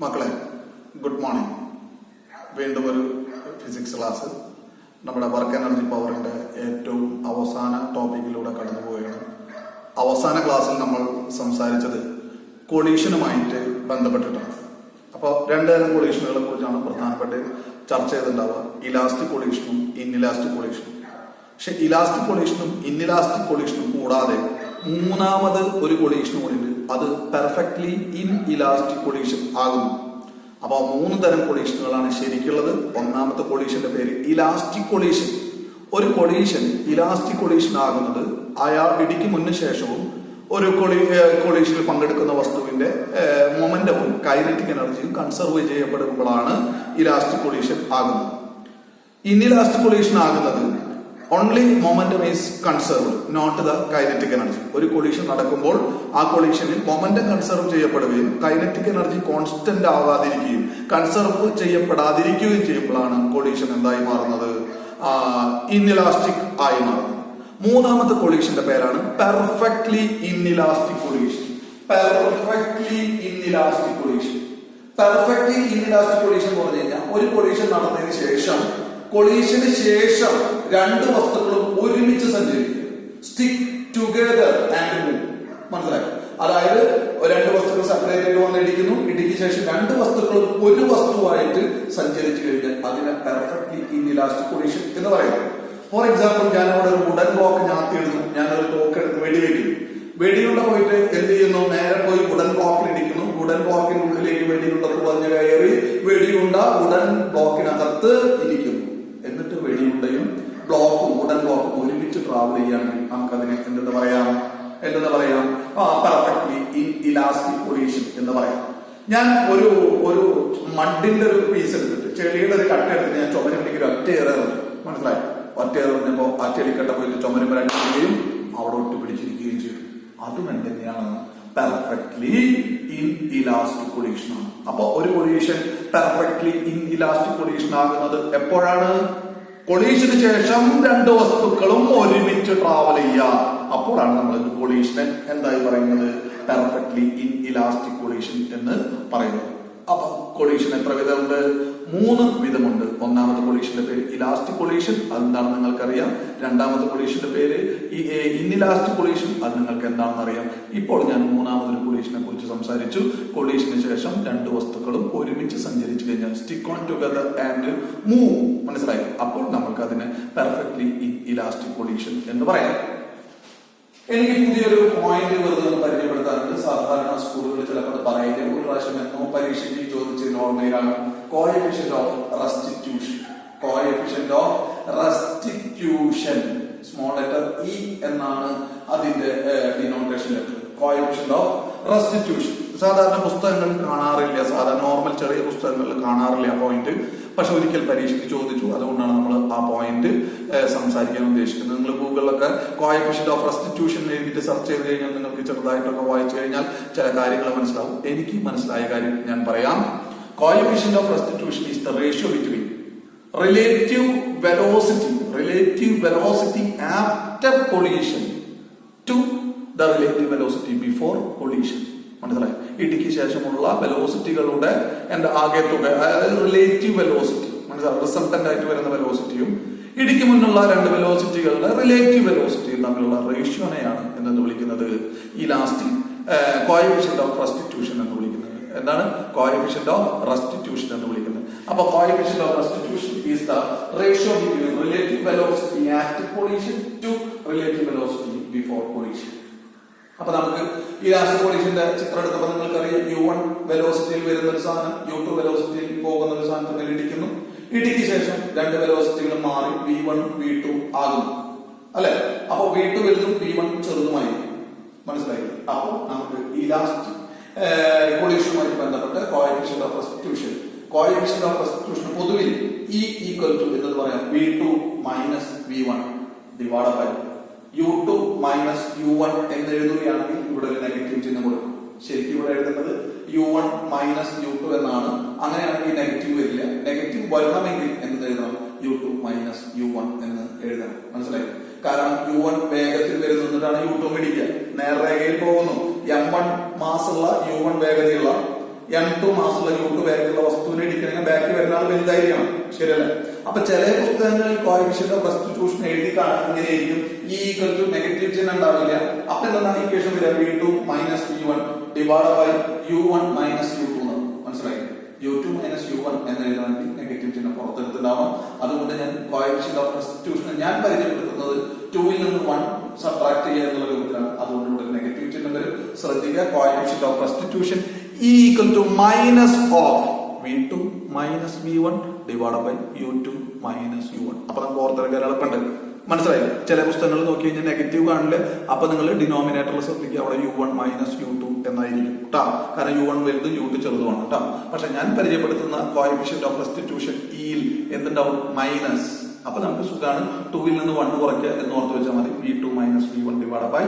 മക്കളെ good morning. വീണ്ടും ഒരു ഫിസിക്സ് ക്ലാസ് നമ്മുടെ വർക്ക് എനർജി പവറിന്റെ ഏറ്റവും അവസാന ടോപ്പിക്കിലൂടെ കടന്നു പോവുകയാണ്. അവസാന ക്ലാസ്സിൽ നമ്മൾ സംസാരിച്ചത് കൊളീഷനുമായിട്ട് ബന്ധപ്പെട്ടിട്ടാണ്. അപ്പോൾ രണ്ടുതരം കൊളീഷനുകളെ കുറിച്ചാണ് പ്രധാനപ്പെട്ട് ചർച്ച ചെയ്തിട്ടുണ്ടാവുക, ഇലാസ്റ്റിക് കൊളീഷനും ഇൻഇലാസ്റ്റിക് കൊളീഷനും. പക്ഷെ ഇലാസ്റ്റിക് കൊളീഷനും ഇൻഇലാസ്റ്റിക് കൊളീഷനും കൂടാതെ മൂന്നാമത് ഒരു കൊളീഷൻ കൂടിയുണ്ട്, അത് പെർഫെക്റ്റ്ലി ഇൻ ഇലാസ്റ്റിക് കൊളീഷൻ ആകുന്നു. അപ്പൊ മൂന്ന് തരം കൊളീഷനുകളാണ് ശരിക്കുള്ളത്. ഒന്നാമത്തെ കൊളീഷന്റെ പേര് ഇലാസ്റ്റിക് കൊളീഷൻ. ഒരു കൊളീഷൻ ഇലാസ്റ്റിക് കൊളീഷൻ ആകുന്നത് അയാൾ ഇടിക്ക് മുന്നിന് ശേഷവും ഒരു കൊളീഷനിൽ പങ്കെടുക്കുന്ന വസ്തുവിന്റെ മൊമെന്റവും കൈനറ്റിക് എനർജിയും കൺസർവ് ചെയ്യപ്പെടുമ്പോഴാണ് ഇലാസ്റ്റിക് കൊളീഷൻ ആകുന്നത്. ഇൻഇലാസ്റ്റിക് കൊളീഷൻ ആകുന്നത് only momentum is conserve, not the kinetic energy. ഒരു കൊളീഷൻ നടക്കുമ്പോൾ ആ കൊളീഷനിൽ മൊമെന്റം കൺസർവ് ചെയ്യപ്പെടുകയും കൈനറ്റിക് എനർജി കോൺസ്റ്റന്റ് ആവാതിരിക്കുകയും കൺസർവ് ചെയ്യപ്പെടാതിരിക്കുകയും ചെയ്യുമ്പോഴാണ് കൊളീഷൻ എന്തായി മാറുന്നത്, ഇൻഇലാസ്റ്റിക് ആയി മാറുന്നത്. മൂന്നാമത്തെ കൊളീഷന്റെ പേരാണ് perfectly inelastic collision. Perfectly inelastic collision. Perfectly inelastic collision എന്ന് പറഞ്ഞു കഴിഞ്ഞാൽ ഒരു കൊളീഷൻ നടന്നതിന് ശേഷം കൊളീഷന് ശേഷം രണ്ട് വസ്തുക്കളും ഒരുമിച്ച് സഞ്ചരിക്കും, സ്റ്റിക്ക് ടുഗദർ ആൻഡ് മൂവ്. മനസ്സിലായി? അതായത് രണ്ട് വസ്തുക്കൾ സെപ്പറേറ്റ് ആയിട്ട് വന്ന് ഇടിക്കുന്നു, ഇടിക്ക് ശേഷം രണ്ട് വസ്തുക്കളും ഒരു വസ്തുവായിട്ട് സഞ്ചരിച്ചു കഴിഞ്ഞാൽ അതിനെ പെർഫെക്റ്റ്ലി ഇൻഇലാസ്റ്റിക് കൊളീഷൻ എന്ന് പറയുന്നത്. ഫോർ എക്സാമ്പിൾ, ഞാൻ അവിടെ ഒരു വുഡൻ ബ്ലോക്ക് ഞാത്തിയിടുന്നു, ഞാനൊരു തോക്കെടുത്ത് വെടിവെക്കുന്നു. വെടിയുണ്ട പോയിട്ട് എന്ത് ചെയ്യുന്നു, നേരെ പോയി വുഡൻ ബ്ലോക്കിൽ ഇടിക്കുന്നു. വുഡൻ ബ്ലോക്കിന്റെ ഉള്ളിലേക്ക് വെടിയുണ്ടത്ത് പറഞ്ഞ് കയറി വെടിയുണ്ട വുഡൻ ബ്ലോക്കിനകത്ത് ഇരിക്കുന്നു. എന്നിട്ട് വെടിയുണ്ടയും ബ്ലോക്കും വുഡൻ ബ്ലോക്കും ഒരുമിച്ച് ട്രാവൽ ചെയ്യുകയാണെങ്കിൽ നമുക്കതിനെ എന്തെന്ന് പറയാം പെർഫെക്റ്റ്ലി ഇൻഇലാസ്റ്റിക് കൊളീഷൻ എന്ന് പറയാം. ഞാൻ ഒരു മഡിന്റെ ഒരു പീസ് എടുത്തിട്ട്, ചെളിയുടെ ഒരു കട്ട എടുത്തിട്ട് ഞാൻ ചുമരുമ്പേക്ക് ഒറ്റ ഏറെറിഞ്ഞു. മനസ്സിലായി? ഒറ്റ ഏറെറിഞ്ഞപ്പോ ആ ചെളിക്കട്ട പോയിട്ട് ചുമരുമ്പ് അടിക്കുകയും അവിടെ ഒട്ട് പിടിച്ചിരിക്കുകയും ചെയ്തു. അതും എന്തെന്നെയാണ് പെർഫെക്റ്റ്ലി ഇൻഇലാസ്റ്റിക് കൊളീഷൻ ആണ്. അപ്പൊ ഒരു കൊളീഷൻ പെർഫെക്റ്റ്ലി ഇൻഇലാസ്റ്റിക് കൊളീഷൻ ആകുന്നത് എപ്പോഴാണ്? കൊളീഷന് ശേഷം രണ്ട് വസ്തുക്കളും ഒരുമിച്ച് ട്രാവൽ ചെയ്യുക. അപ്പോഴാണ് നമ്മൾ കൊളീഷനെ എന്തായി പറയുന്നത്, പെർഫെക്റ്റ്ലി ഇൻഇലാസ്റ്റിക് കൊളീഷൻ എന്ന് പറയുന്നത്. അപ്പൊ കൊളീഷൻ എത്ര വിധമുണ്ട്? 3 വിധമുണ്ട്. ഒന്നാമത്തെ കൊളീഷന്റെ പേര് ഇലാസ്റ്റിക് കൊളീഷൻ, അതെന്താണെന്ന് നിങ്ങൾക്കറിയാം. രണ്ടാമത്തെ കൊളീഷന്റെ പേര് ഇൻഇലാസ്റ്റിക് കൊളീഷൻ, അത് നിങ്ങൾക്ക് എന്താണെന്ന് അറിയാം. ഇപ്പോൾ ഞാൻ മൂന്നാമതൊരു കൊളീഷനെ കുറിച്ച് സംസാരിച്ചു. കൊളീഷന് ശേഷം രണ്ട് വസ്തുക്കളും ഒരുമിച്ച് സഞ്ചരിച്ചു കഴിഞ്ഞാൽ stick on together and move. മനസ്സിലായി? അപ്പോൾ നമുക്ക് അതിനെ പെർഫെക്റ്റ്ലി ഇൻഇലാസ്റ്റിക് കൊളീഷൻ എന്ന് പറയാം. എനിക്ക് പുതിയൊരു പോയിന്റ് വെറുതെ പരിചയപ്പെടുത്താറുണ്ട്. സാധാരണ സ്കൂളുകളിൽ ചിലപ്പോൾ പറയുന്നത് ഒരു പ്രാവശ്യം എന്നോ പരീക്ഷയ്ക്ക് ചോദിച്ച നോർമലാണ് coefficient of restitution. Coefficient of restitution, small letter E എന്നാണ് അതിന്റെ denotation letter. Coefficient of restitution സാധാരണ പുസ്തകങ്ങളിൽ കാണാറില്ല, സാധാരണ നോർമൽ ചെറിയ പുസ്തകങ്ങളിൽ കാണാറില്ല പോയിന്റ്. പക്ഷെ ഒരിക്കൽ പരീക്ഷയ്ക്ക് ചോദിച്ചു, അതുകൊണ്ടാണ് നമ്മൾ ആ പോയിന്റ് സംസാരിക്കാൻ ഉദ്ദേശിക്കുന്നത്. നിങ്ങൾ ഗൂഗിളിലൊക്കെ കോഎഫിഷ്യന്റ് ഓഫ് റെസ്റ്റിറ്റ്യൂഷൻ എഴുതിയിട്ട് സെർച്ച് ചെയ്ത് കഴിഞ്ഞാൽ നിങ്ങൾക്ക് ചെറുതായിട്ടൊക്കെ വായിച്ചു കഴിഞ്ഞാൽ ചില കാര്യങ്ങൾ മനസ്സിലാവും. എനിക്ക് മനസ്സിലായ കാര്യം ഞാൻ പറയാം. Coefficient of restitution is the ratio between relative velocity after collision to the relative velocity before collision. മനസ്സിലായി? ഇടിക്ക് ശേഷമുള്ള വെലോസിറ്റികളുടെ ആകെ തുക, അതായത് റിലേറ്റീവ് വെലോസിറ്റി, മനസ്സിലായി, റിസൾട്ടന്റ് ആയിട്ട് വരുന്ന വെലോസിറ്റിയും ഇടിക്ക് മുന്നുള്ള രണ്ട് വെലോസിറ്റികളുടെ റിലേറ്റീവ് വെലോസിറ്റിയും തമ്മിലുള്ള റേഷ്യോനെയാണ് എന്തെന്ന് വിളിക്കുന്നത്, ഇലാസ്റ്റിക് കോഎഫിഷ്യന്റ് ഓഫ് റെസ്റ്റിറ്റ്യൂഷൻ എന്ന് വിളിക്കുന്നത്. എന്താണ് കോഎഫിഷ്യന്റ് ഓഫ് റെസ്റ്റിറ്റ്യൂഷൻ എന്ന് വിളിക്കുന്നത്? അപ്പൊ coefficient of restitution is the ratio between relative velocity after collision to relative velocity before collision. അപ്പൊ നമുക്ക് ഇലാസ്റ്റിക് കൊളീഷന്റെ ചിത്രം എടുത്തപ്പോൾ നിങ്ങൾക്കറിയാം, u1 വെലോസിറ്റിയിൽ വരുന്ന ഒരു സാധനം u2 വെലോസിറ്റിയിൽ പോകുന്ന ഒരു സാധനം തമ്മിൽ ഇടിക്കുന്നു. ഇടിക്ക് ശേഷം രണ്ട് വെലോസിറ്റികളും മാറി v1 v2 ആകുന്നു, അല്ലെ? അപ്പൊ v2 വലുതും v1 ചെറുതുമായി. മനസ്സിലായി? അപ്പൊ നമുക്ക് ഇലാസ്റ്റിക് കൊളീഷനുമായി ബന്ധപ്പെട്ട് കോഎഫിഷ്യന്റ് ഓഫ് റെസ്റ്റിറ്റ്യൂഷൻ പൊതുവിൽ E ഈക്വൽ ടു എന്ന് പറയാം v2 minus v1 divide by u2 minus u1 എന്ന് എഴുതുകയാണെങ്കിൽ ഇവിടെ ഒരു നെഗറ്റീവ് ചിഹ്നം കൊടുക്കും. ശരിക്കും ഇവിടെ എഴുതുന്നത് u1 മൈനസ് u2 എന്നാണ്. അങ്ങനെയാണെങ്കിൽ നെഗറ്റീവ് വരില്ല. നെഗറ്റീവ് വരണമെങ്കിൽ എന്ത് എഴുതണം, u2 മൈനസ് u1 എന്ന് എഴുതണം. മനസ്സിലായി? കാരണം u1 വേഗത്തിൽ വരുന്നിട്ടാണ് u2 ഇടിക്കുക. നേർരേഖയിൽ പോകുന്നു. m1 മാസുള്ള u1 വേഗതയുള്ള M2 മാസമുള്ള U2 വേഗമുള്ള വസ്തുവിനെ ഇടിക്കണമെങ്കിൽ ബാക്കി വരുന്ന ആൾ വലുതായിരിക്കണം. ശരിയല്ലേ? അപ്പൊ ചില പുസ്തകങ്ങളിൽ കോഎഫിഷ്യന്റ് ഓഫ് സബ്സ്റ്റിറ്റ്യൂഷൻ എഴുതി കാണുന്നതിനായിരിക്കും ഈക്വൽ ടു നെഗറ്റീവ് ചിഹ്നം ഉണ്ടാവില്ല. അപ്പൊ എന്താണ് ഇക്വേഷൻ വരിക? V2 minus V1 divide by U1 minus U2 എന്നാണ്. മനസ്സിലായി? U2 മൈനസ് U1 എന്ന് എഴുതണമെങ്കിൽ നെഗറ്റീവ് ചിഹ്നം പുറത്തെടുത്തുണ്ടാവണം. അതുകൊണ്ട് ഞാൻ കോഎഫിഷ്യന്റ് ഓഫ് സബ്സ്റ്റിറ്റ്യൂഷൻ ഞാൻ പരിചയപ്പെടുത്തുന്നത് 2ൽ നിന്ന് 1 സബ്ട്രാക്ട് ചെയ്യുക എന്നുള്ള രൂപത്തിലാണ്. അതുകൊണ്ട് ഇവിടെ നെഗറ്റീവ് ചിഹ്നം വരും. ശ്രദ്ധിക്കുക, coefficient of substitution equal to minus of V2 minus V1 divide by U2 minus U1. അപ്പൊ നമുക്ക് ഓർത്തെടുക്കാൻ എളുപ്പമുണ്ട്. മനസ്സിലായില്ലേ? ചില പുസ്തകങ്ങൾ നോക്കി കഴിഞ്ഞാൽ നെഗറ്റീവ് കാണില്ല. അപ്പൊ നിങ്ങൾ ഡിനോമിനേറ്ററിൽ ശ്രദ്ധിക്കുക, അവിടെ U1 മൈനസ് U2 എന്നായിരിക്കും കേട്ടോ. കാരണം U1 വലുതും U2 ചെറുതുമാണ് കേട്ടോ. പക്ഷെ ഞാൻ പരിചയപ്പെടുത്തുന്ന കോഎഫിഷ്യന്റ് ഓഫ് സബ്സ്റ്റിറ്റ്യൂഷൻ ഈൽ എന്തുണ്ടാവും? മൈനസ്. അപ്പൊ നമുക്ക് സുഖമാണ്, 2ൽ നിന്ന് 1 കുറയ്ക്കുക എന്ന് ഓർത്ത് വെച്ചാൽ മതി. V2 minus V1 divide by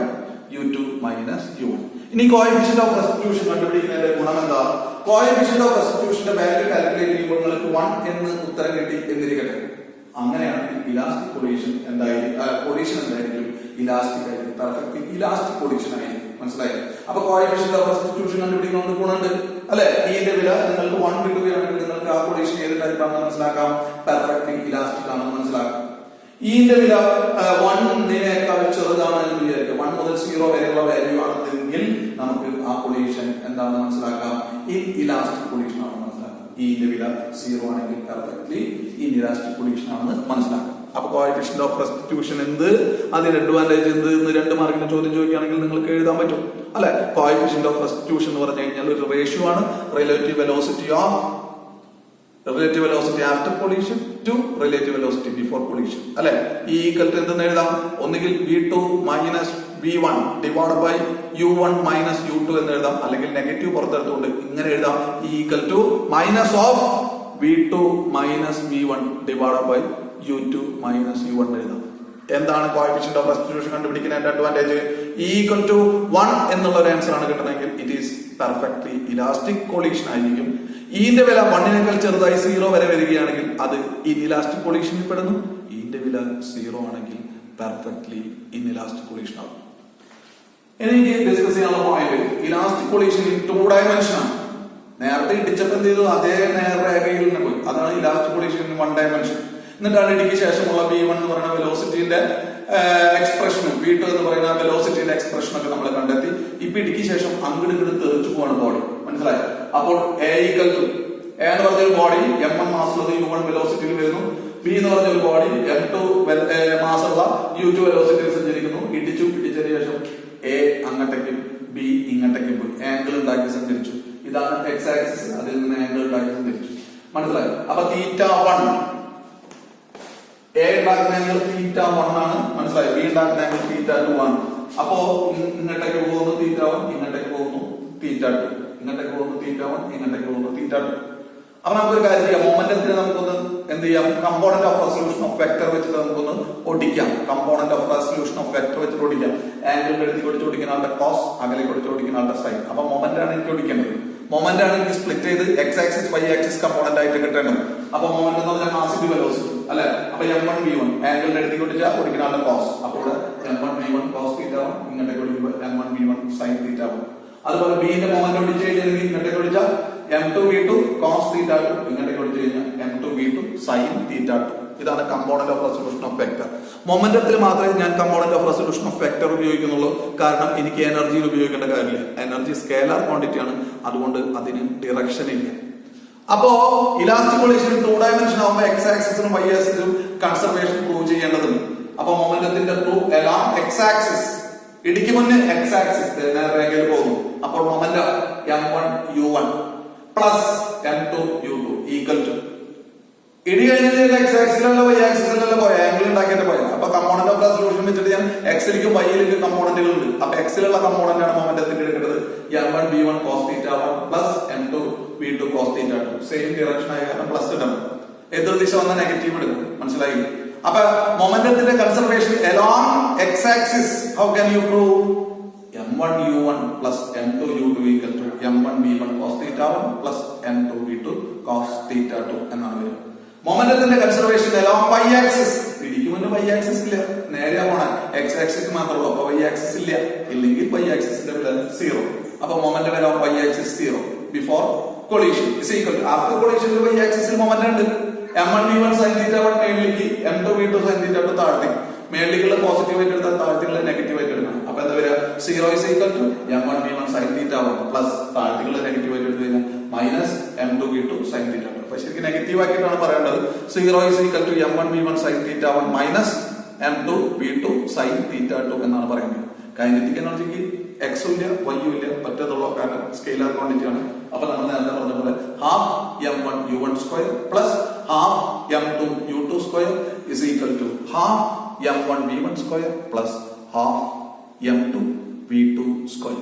U2 minus U1. ഇനി കോഎഫിഷ്യന്റ് ഓഫ് സബ്സ്റ്റിറ്റ്യൂഷൻ കണ്ടുപിടിക്കുന്നതിന്റെ ഗുണം എന്താ? കോഎഫിഷ്യന്റ് ഓഫ് സബ്സ്റ്റിറ്റ്യൂഷന്റെ വാല്യൂ കാൽക്കുലേറ്റ് ചെയ്യുമ്പോൾ നിങ്ങൾക്ക് 1 എന്ന് ഉത്തരം കിട്ടി എന്നിരിക്കട്ടെ. അങ്ങനെയാണെങ്കിൽ ഇലാസ്റ്റിക് കൊളീഷൻ കൊളീഷൻ എന്തായിരിക്കും? ഇലാസ്റ്റിക് ആയിരിക്കും. പെർഫെക്റ്റ് ഇലാസ്റ്റിക് കൊളീഷൻ ആയിരിക്കും. മനസ്സിലായി? അപ്പൊ കോഎഫിഷ്യന്റ് ഓഫ് സബ്സ്റ്റിറ്റ്യൂഷൻ കണ്ടുപിടിക്കുന്നത് ഗുണമുണ്ട് അല്ലെ? ഈന്റെ വില നിങ്ങൾക്ക് 1 കിട്ടുകയാണെങ്കിൽ നിങ്ങൾക്ക് ആ കൊളീഷൻ ഏത് ടൈപ്പാണെന്ന് മനസ്സിലാക്കാം. പെർഫെക്റ്റ് ഇലാസ്റ്റിക് ആണെന്ന് മനസ്സിലാക്കാം. ഈന്റെ വില 1നേക്കാൾ ചെറുതാണ് എന്ന് വിചാരിക്കുക. 1 മുതൽ 0 വരെയുള്ള വാല്യൂ ആണെന്നെങ്കിൽ നമുക്ക് ആ കൊളീഷൻ എന്താണെന്ന് മനസ്സിലാക്കാം. ഇലാസ്റ്റിക് കൊളീഷൻ ആണെന്ന് മനസ്സിലാക്കാം. ഈന്റെ വില 0 ആണെങ്കിൽ പെർഫെക്റ്റ്ലി ഇലാസ്റ്റിക് കൊളീഷൻ ആണെന്ന് മനസ്സിലാക്കാം. അപ്പൊ കോഎഫിഷ്യന്റ് ഓഫ് സബ്സ്റ്റിറ്റ്യൂഷൻ എന്ത്, അതിന്റെ അഡ്വാൻറ്റേജ് എന്ത് എന്ന് 2 മാർക്കിന് ചോദ്യം ചോദിക്കുകയാണെങ്കിൽ നിങ്ങൾക്ക് എഴുതാൻ പറ്റും അല്ലെ? കോഎഫിഷ്യന്റ് ഓഫ് സബ്സ്റ്റിറ്റ്യൂഷൻ എന്ന് പറഞ്ഞു കഴിഞ്ഞാൽ ഒരു റേഷ്യോ ആണ്. Relative velocity after collision to relative velocity before collision അല്ലെ? ഈ ഈക്വൽ ടു എന്തെന്ന് എഴുതാം? ഒന്നുകിൽ V2 minus V1 divide by U1 minus U2 എന്ന് എഴുതാം. അല്ലെങ്കിൽ നെഗറ്റീവ് പുറത്തെടുത്തുകൊണ്ട് ഇങ്ങനെ എഴുതാം. Equal to minus of V2 minus V1 divide by U2 minus U1 എഴുതാം. എന്താണ് കോഎഫിഷ്യന്റ് ഓഫ് സബ്സ്റ്റിറ്റ്യൂഷൻ കണ്ടുപിടിക്കുന്നതിന്റെ അഡ്വാൻറ്റേജ്? ഈക്വൽ ടു 1 എന്നുള്ള ഒരു ആൻസർ ആണ് കിട്ടണമെങ്കിൽ it is perfectly elastic collision ആയിരിക്കും. ഈന്റെ വില 1നേക്കാൾ ചെറുതായി 0 വരെ വരികയാണെങ്കിൽ അത് ഇൻഇലാസ്റ്റിക് കൊളീഷനിൽ പെടുന്നു. ഈന്റെ വില 0 ആണെങ്കിൽ പെർഫെക്റ്റ്ലി ഇൻഇലാസ്റ്റിക് കൊളീഷൻ ആകും. എനിക്ക് ഡിസ്കസ് ചെയ്യാനുള്ള point elastic collision in 2 dimension ആണ്. നേരത്തെ ഇടിച്ചപ്പോൾ എന്ത് ചെയ്തു? അതേ നേർരേഖയിൽ നിന്ന് പോയി. അതാണ് ഇലാസ്റ്റിക് കൊളീഷൻ ഇൻ 1 ഡയമെൻഷൻ. എന്നിട്ടാണ് ഇടിക്ക് ശേഷമുള്ള V1 എന്ന് പറയുന്ന വെലോസിറ്റിന്റെ എക്സ്പ്രഷനും V2 എന്ന് പറയുന്ന വെലോസിറ്റിയുടെ എക്സ്പ്രഷനും ഒക്കെ നമ്മൾ കണ്ടെത്തി. ഇപ്പൊ ഇടിക്ക് ശേഷം അങ്ങോട്ട് ഇങ്ങോട്ട് തെറിച്ചു പോവാണ് ബോഡി. മനസ്സിലായോ? അപ്പോൾ A ഈക്വൽ ടു A എന്ന് പറഞ്ഞ ഒരു ബോഡി M1 മാസുള്ളത് U1 വെലോസിറ്റിയിൽ വരുന്നു. B എന്ന് പറഞ്ഞ ഒരു ബോഡി M2 മാസുള്ള U2 വെലോസിറ്റിയിൽ സഞ്ചരിക്കുന്നു. ഇടിച്ചതിന് ശേഷം A അങ്ങോട്ടേക്കും B ഇങ്ങോട്ടേക്കും പോയി ആംഗിൾ ഉണ്ടാക്കി സഞ്ചരിച്ചു. ഇതാണ് X ആക്സിസ്. അതിൽ നിന്ന് ആംഗിൾ ഉണ്ടാക്കി സഞ്ചരിച്ചു. മനസ്സിലായോ? അപ്പൊ θ1 A ഉണ്ടാക്കുന്ന ആംഗിൾ θ1 ആണ്. മനസ്സിലായി? B ഉണ്ടാക്കുന്ന ആംഗിൾ θ2 ആണ്. അപ്പോ ഇങ്ങോട്ടേക്ക് പോകുന്നു θ1, ഇങ്ങോട്ടേക്ക് പോകുന്നു θ2, ഇങ്ങോട്ടേക്ക് പോകുന്നു θ1, ഇങ്ങോട്ടേക്ക് പോകുന്നു θ2. അപ്പൊ നമുക്കൊരു കാര്യം ചെയ്യാം. മൊമെന്റത്തിന് നമുക്കൊന്ന് എന്ത് ചെയ്യാം? Component of resolution of vector വെച്ചിട്ട് നമുക്കൊന്ന് ഒടിക്കാം. Component of resolution of vector വെച്ചിട്ട് ഒടിക്കാം. ആംഗിളിന്റെ അടുത്ത് കൊടുത്ത് ഓടിക്കുന്ന ആളുടെ കോസ്, അകലെ കൊടുത്ത് ഓടിക്കുന്ന ആളുടെ സൈൻ. അപ്പൊ മൊമെന്റ് ആണ് എനിക്ക് ഒടിക്കേണ്ടത്. മൊമെന്റ് ആണ് എനിക്ക് സ്പ്ലിറ്റ് ചെയ്ത് X axis Y axis component ആയിട്ട് കിട്ടേണ്ടത്. അപ്പൊ മൊമെന്റ് എന്ന് പറഞ്ഞാൽ മാസിന്റെ വെലോസിറ്റി അല്ലെ? അപ്പൊ M1 V1 ആംഗിളിന്റെ അടുത്ത് കൊടുത്താൽ ഓടിക്കുന്ന ആളുടെ കോസ്. അപ്പോൾ M1 V1 കോസ് θ1, ഇങ്ങോട്ടേക്ക് ഓടിക്കുമ്പോൾ M1 V1 സൈൻ θ1. അതുപോലെ B ന്റെ മൊമെന്റ് ഒടിച്ചു കഴിഞ്ഞാൽ ഇങ്ങോട്ടേക്ക് ഓടിച്ചാൽ M2 V2 cos θ2, ഇങ്ങോട്ടേക്ക് ഓടിച്ചു കഴിഞ്ഞാൽ M2 V2 sin θ2. ഇതാണ് component of resolution of vector. മൊമെന്റത്തിൽ മാത്രമേ ഞാൻ component of resolution of vector ഉപയോഗിക്കുന്നുള്ളൂ. കാരണം എനിക്ക് എനർജിയിൽ ഉപയോഗിക്കേണ്ട കാര്യമില്ല. എനർജി സ്കേലാർ ക്വാണ്ടിറ്റി ആണ്. അതുകൊണ്ട് അതിന് ഡിറക്ഷൻ ഇല്ല. അപ്പോ ഇലാസ്റ്റിക് കൊളീഷൻ 2 ഡയമെൻഷൻ ആകുമ്പോൾ X ആക്സിസിനും Y ആക്സിസിനും കൺസർവേഷൻ പ്രൂവ് ചെയ്യേണ്ടതുണ്ട്. അപ്പൊ മൊമെന്റത്തിന്റെ പ്രൂവ് എല്ലാം X ആക്സിസ് ഇടിക്ക് മുന്നേ X ആക്സിസ് നേർരേഖയിൽ പോകുന്നു. അപ്പോൾ momentum M1 U1 plus M2 U2 equal to ഇടി കഴിഞ്ഞാൽ X ആക്സിസിലല്ല Y ആക്സിസിലല്ല പോയ ആംഗിൾ ഉണ്ടാക്കിയിട്ട് പോയത്. അപ്പൊ കമ്പോണന്റ് ഓഫ് റെസൊല്യൂഷൻ വെച്ചിട്ട് ഞാൻ X-ലേക്കും Y-ലേക്കും കമ്പോണന്റുകൾ ഉണ്ട്. അപ്പൊ X-ലുള്ള കമ്പോണന്റ് ആണ് മൊമെന്റത്തിന്റെ എടുക്കുന്നത്. M1 V1 cos θ1 plus M2 V2 cos θ2. Same direction ആയ കാരണം പ്ലസ് ഇടണം. എതിർ ദിശ വന്ന നെഗറ്റീവ് എടുക്കും. മനസ്സിലായി? അപ്പൊ മൊമെന്റത്തിന്റെ conservation along X axis how can you prove? M1 U1 plus M2 U2 equal to M1 V1 cos θ1 plus M2 V2 cos θ2 എന്നാണ് വരുന്നത്. മൊമെന്റത്തിന്റെ കൺസർവേഷൻ along Y axis. ഇടിക്ക് മുന്നേ Y axis ഇല്ല, നേരെ പോണ X axis മാത്രമേ ഉള്ളൂ. അപ്പൊ Y axis ഇല്ല, ഇല്ലെങ്കിൽ Y axisന്റെ വില 0. അപ്പൊ മൊമെന്റം along Y axis 0 before collision is equal to after കൊളീഷനിൽ ഈ ആക്സിസിൽ മൊമെന്റ് ഉണ്ട് m1 v1 sin theta 1 മേളിലേക്ക് m2 v2 sin theta 2 താഴത്തേക്ക് മേളിലേക്കുള്ള പോസിറ്റീവ് ആയിട്ട് എടുത്താൽ താഴത്തേക്കുള്ള നെഗറ്റീവ് ആയിട്ട് എടുക്കണം അപ്പൊ എന്താ വരിക 0 is equal to m1 v1 sin theta 1 plus താഴത്തേക്കുള്ള നെഗറ്റീവ് ആയിട്ട് എടുത്തു കഴിഞ്ഞാൽ minus m2 v2 sin theta 2 അപ്പൊ ശരിക്കും നെഗറ്റീവ് ആക്കിയിട്ടാണ് പറയേണ്ടത് 0 is equal to m1 v1 sin theta 1 minus m2 v2 sin theta 2 എന്നാണ് പറയുന്നത് കൈനറ്റിക് എനർജിക്ക് എക്സും ഇല്ല വൈയും ഇല്ല പറ്റത്തുള്ളൂ കാരണം സ്കെയിലർ ക്വാണ്ടിറ്റി ആണ് അപ്പൊ നമ്മൾ നേരത്തെ പറഞ്ഞ പോലെ half m1 u1 square plus half m2 u2 square is equal to half m1 v1 square plus half m2 v2 square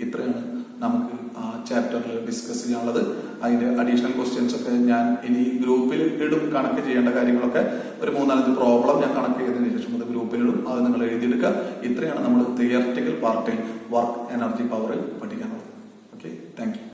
ഇത്രയാണ് നമുക്ക് ആ ചാപ്റ്ററിൽ ഡിസ്കസ് ചെയ്യാനുള്ളത് അതിന്റെ അഡീഷണൽ ക്വസ്റ്റ്യൻസ് ഒക്കെ ഞാൻ ഇനി ഗ്രൂപ്പിൽ ഇടും കണക്ക് ചെയ്യേണ്ട കാര്യങ്ങളൊക്കെ ഒരു 3-4 പ്രോബ്ലം ഞാൻ കണക്ക് ചെയ്തതിനു ശേഷം അത് ഗ്രൂപ്പിലിടും അത് നിങ്ങൾ എഴുതിയെടുക്കുക ഇത്രയാണ് നമ്മൾ തിയററ്റിക്കൽ പാർട്ടിൽ വർക്ക് എനർജി പവറിൽ പഠിക്കാനുള്ളത് ഓക്കെ താങ്ക് യു